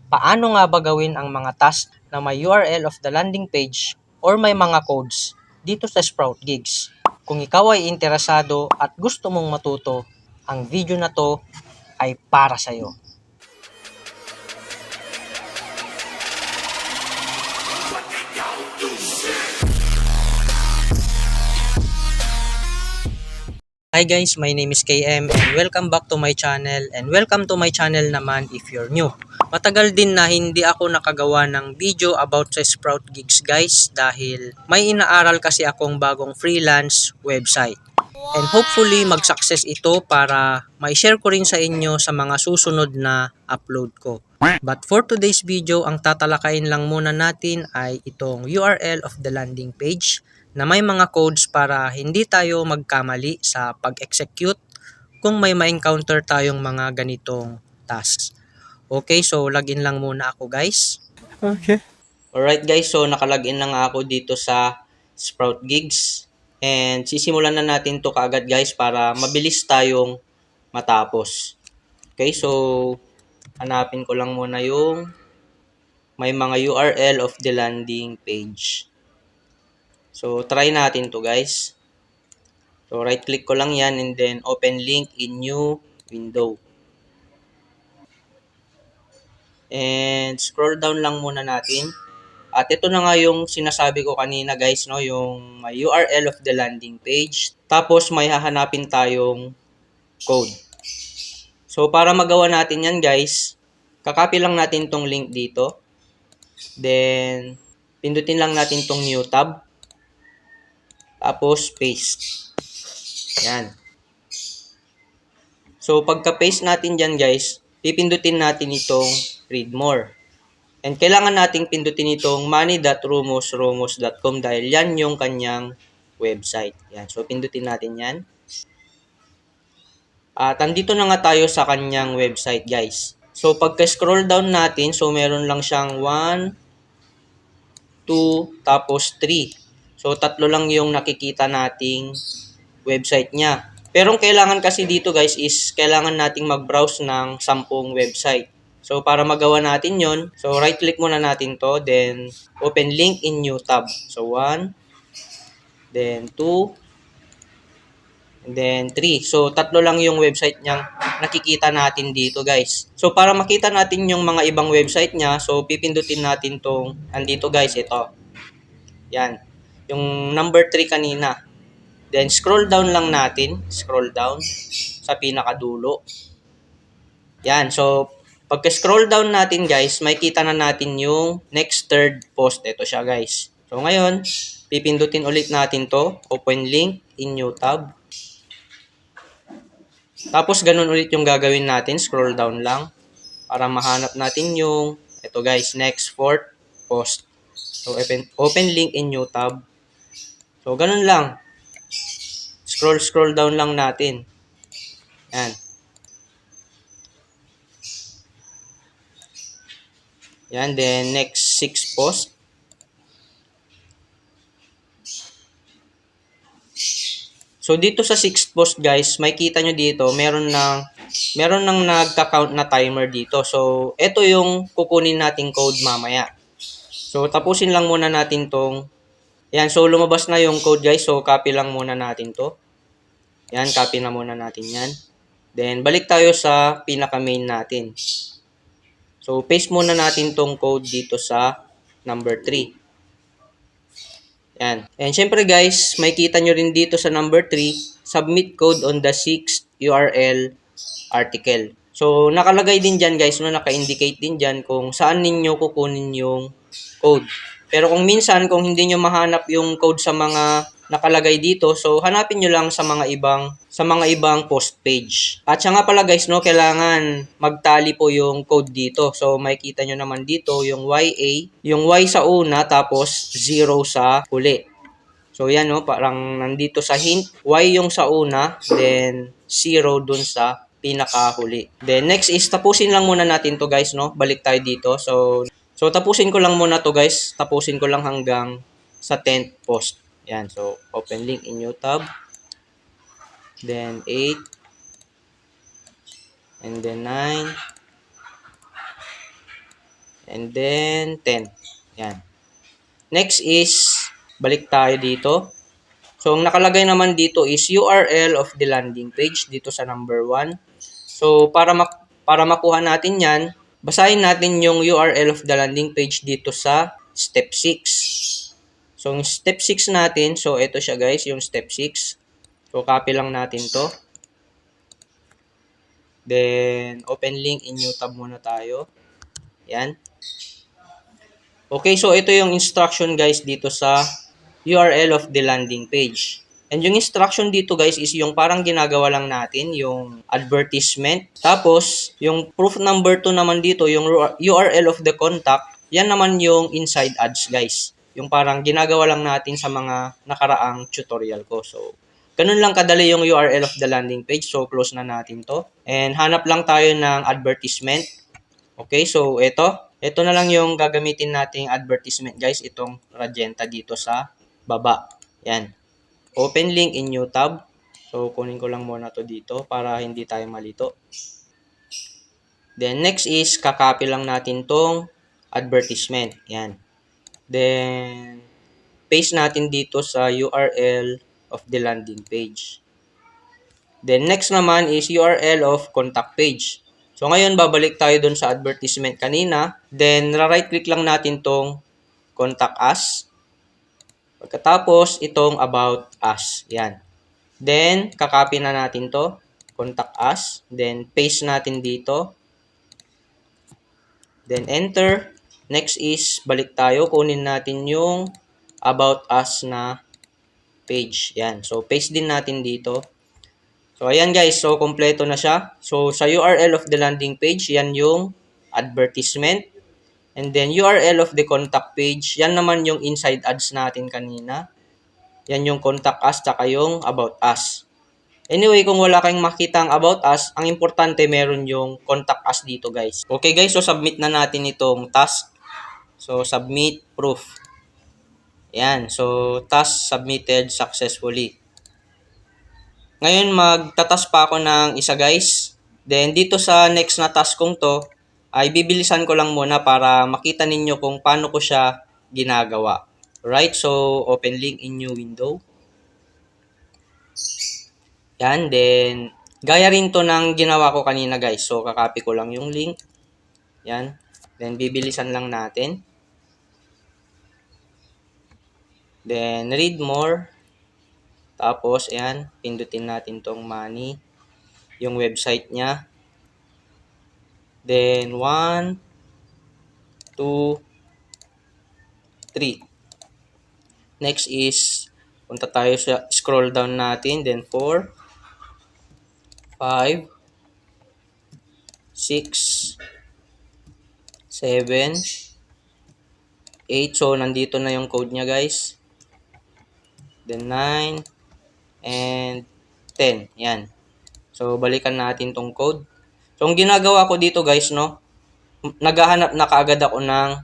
Paano nga ba gawin ang mga task na may URL of the landing page or may mga codes dito sa Sprout Gigs? Kung ikaw ay interesado at gusto mong matuto, ang video na to ay para sa'yo. Hi guys, my name is KM and welcome back to my channel and welcome to my channel naman if you're new. Matagal din na hindi ako nakagawa ng video about sa Sprout Gigs guys dahil may inaaral kasi akong bagong freelance website. And hopefully mag-success ito para mai-share ko rin sa inyo sa mga susunod na upload ko. But for today's video, ang tatalakayin lang muna natin ay itong URL of the landing page na may mga codes para hindi tayo magkamali sa pag-execute kung may ma-encounter tayong mga ganitong tasks. Okay, so login lang muna ako guys. Okay. Alright guys, so nakalagin na nga ako dito sa Sprout Gigs. And sisimulan na natin to kaagad guys para mabilis tayong matapos. Okay, so hanapin ko lang muna yung may mga URL of the landing page. So try natin to guys. So right click ko lang yan and then open link in new window. And scroll down lang muna natin. At ito na nga yung sinasabi ko kanina guys, no, yung may URL of the landing page. Tapos may hahanapin tayong code. So para magawa natin yan guys, kakopy lang natin tong link dito. Then pindutin lang natin tong new tab. Tapos paste. Yan. So pagka-paste natin dyan guys, pipindutin natin itong read more. And kailangan nating pindutin itong money.rumosromos.com dahil yan yung kanyang website. Yan. So pindutin natin yan. At andito na nga tayo sa kanyang website guys. So pagka-scroll down natin, so meron lang siyang 1, 2, tapos 3. So tatlo lang yung nakikita nating website niya. Pero ang kailangan kasi dito guys is kailangan nating mag-browse ng 10 website. So para magawa natin yon, so right click muna natin to, then open link in new tab. So 1, then 2, and then 3. So tatlo lang yung website niyang nakikita natin dito guys. So para makita natin yung mga ibang website niya, so pipindutin natin tong andito guys, ito. Yan. Yung number 3 kanina. Then scroll down lang natin, scroll down sa pinakadulo. Yan, so pagka-scroll down natin guys, makikita na natin yung next third post. Ito siya guys. So ngayon, pipindutin ulit natin to, open link in new tab. Tapos ganun ulit yung gagawin natin, scroll down lang para mahanap natin yung ito guys, next fourth post. So open link in new tab. So ganun lang. Scroll down lang natin. Yan. Yan, then next 6 post. So dito sa 6th post guys, makikita nyo dito, meron nang nagka-count na timer dito. So ito yung kukunin nating code mamaya. So tapusin lang muna natin tong yan, so lumabas na yung code guys. So copy lang muna natin to. Yan, copy na muna natin yan. Then balik tayo sa pinaka main natin. So paste muna natin tong code dito sa number 3. Yan. And syempre guys, makikita nyo rin dito sa number 3, submit code on the 6th URL article. So nakalagay din dyan guys, no, naka-indicate din dyan kung saan ninyo kukunin yung code. Pero kung minsan, kung hindi nyo mahanap yung code sa mga nakalagay dito, so hanapin nyo lang sa mga ibang post page. At siya nga pala guys, no, kailangan magtali po yung code dito. So makikita nyo naman dito yung YA, yung Y sa una tapos 0 sa huli. So yan, no, parang nandito sa hint, Y yung sa una, then 0 dun sa pinakahuli. Then next is tapusin lang muna natin to guys, no. Balik tayo dito. So tapusin ko lang muna to guys. Tapusin ko lang hanggang sa 10th post. Yan. So open link in new tab. Then 8. And then 9. And then 10. Yan. Next is, balik tayo dito. So, ang nakalagay naman dito is URL of the landing page dito sa number 1. So, para makuha natin yan, basahin natin yung URL of the landing page dito sa step 6. So, yung step 6 natin, so ito siya guys, yung step 6. So, copy lang natin to. Then, open link in new tab muna tayo. Yan. Okay, so ito yung instruction guys dito sa URL of the landing page. And yung instruction dito guys is yung parang ginagawa lang natin, yung advertisement. Tapos, yung proof number 2 naman dito, yung URL of the contact, yan naman yung inside ads guys. Yung parang ginagawa lang natin sa mga nakaraang tutorial ko. So, ganun lang kadali yung URL of the landing page. So, close na natin to. And hanap lang tayo ng advertisement. Okay, so ito na lang yung gagamitin nating advertisement guys, itong Radianta dito sa baba. Yan. Open link in new tab. So, kunin ko lang muna to dito para hindi tayo malito. Then, next is, kakopy lang natin tong advertisement. Yan. Then, paste natin dito sa URL of the landing page. Then, next naman is URL of contact page. So, ngayon, babalik tayo dun sa advertisement kanina. Then, right click lang natin tong contact us. Pagkatapos, itong about us. Yan. Then, kakopy na natin to. Contact us. Then, paste natin dito. Then, enter. Next is, balik tayo. Kunin natin yung about us na page. Yan. So, paste din natin dito. So, ayan guys. So, kompleto na siya. So, sa URL of the landing page, yan yung advertisement. And then, URL of the contact page, yan naman yung inside ads natin kanina. Yan yung contact us, tsaka yung about us. Anyway, kung wala kayong makitang about us, ang importante meron yung contact us dito guys. Okay guys, so submit na natin itong task. So, submit proof. Yan. So, task submitted successfully. Ngayon, magtatas pa ako ng isa guys. Then, dito sa next na task kong to, ay bibilisan ko lang muna para makita ninyo kung paano ko siya ginagawa. Right? So, open link in new window. Yan. Then, gaya rin to ng ginawa ko kanina guys. So, kakopy ko lang yung link. Yan. Then, bibilisan lang natin. Then, read more. Tapos, ayan, pindutin natin tong money. Yung website niya. Then, 1, 2, 3. Next is, punta tayo sa scroll down natin. Then, 4, 5, 6, 7, 8. So, nandito na yung code niya guys. Then, 9, and 10. Yan. So, balikan natin tong code. So, ang ginagawa ko dito guys, no, naghahanap na kaagad ako ng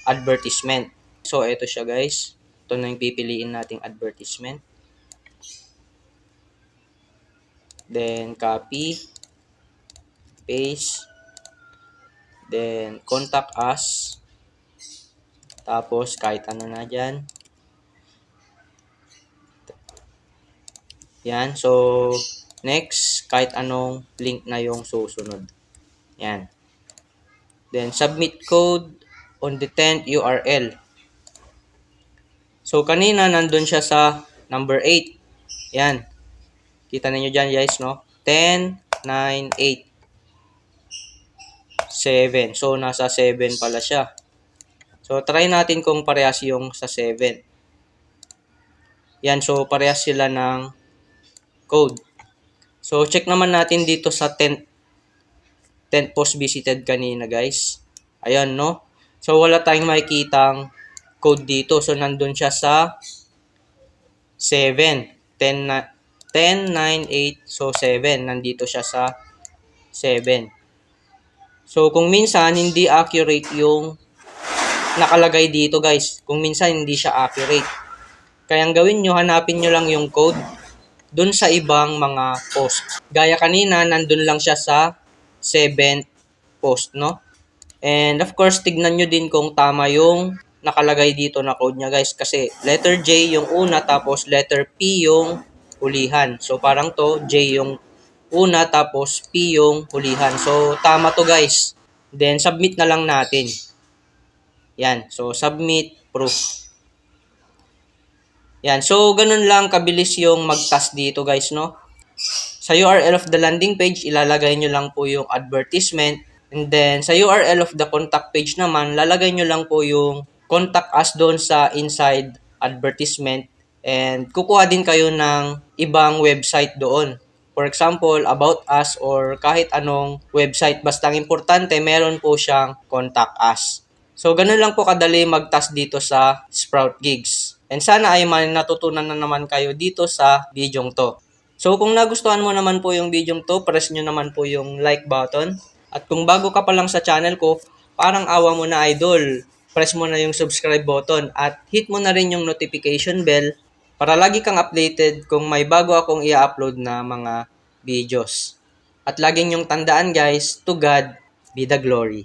advertisement. So, ito siya guys. Ito na yung pipiliin nating advertisement. Then, copy. Paste. Then, contact us. Tapos, kahit ano na dyan. Yan. So, next, kahit anong link na yung susunod. Yan. Then, submit code on the 10th URL. So, kanina, nandun siya sa number 8. Yan. Kita ninyo dyan, guys, no? 10, 9, 8. 7. So, nasa 7 pala siya. So, try natin kung parehas yung sa 7. Yan. So, parehas sila ng code. So, check naman natin dito sa 10th post visited kanina, guys. Ayan, no? So, wala tayong makikitang code dito. So, nandun siya sa 7. 10, 9, 8. So, 7. Nandito siya sa 7. So, kung minsan, hindi accurate yung nakalagay dito, guys. Kung minsan, hindi siya accurate. Kaya ang gawin nyo, hanapin nyo lang yung code dun sa ibang mga post. Gaya kanina, nandun lang siya sa 7th post, no? And of course, tignan nyo din kung tama yung nakalagay dito na code niya guys. Kasi letter J yung una tapos letter P yung hulihan. So parang to, J yung una tapos P yung hulihan. So tama to guys. Then submit na lang natin. Yan. So submit proof. Yan. So ganun lang kabilis yung mag-task dito guys, no? Sa URL of the landing page, ilalagay nyo lang po yung advertisement. And then, sa URL of the contact page naman, lalagay nyo lang po yung contact us doon sa inside advertisement. And kukuha din kayo ng ibang website doon. For example, about us or kahit anong website. Basta ang importante, meron po siyang contact us. So, ganun lang po kadali mag-task dito sa Sprout Gigs. And sana ay natutunan na naman kayo dito sa videong to. So kung nagustuhan mo naman po yung video to, press nyo naman po yung like button. At kung bago ka pa lang sa channel ko, parang awa mo na idol, press mo na yung subscribe button at hit mo na rin yung notification bell para lagi kang updated kung may bago akong i-upload na mga videos. At laging yung tandaan guys, to God be the glory.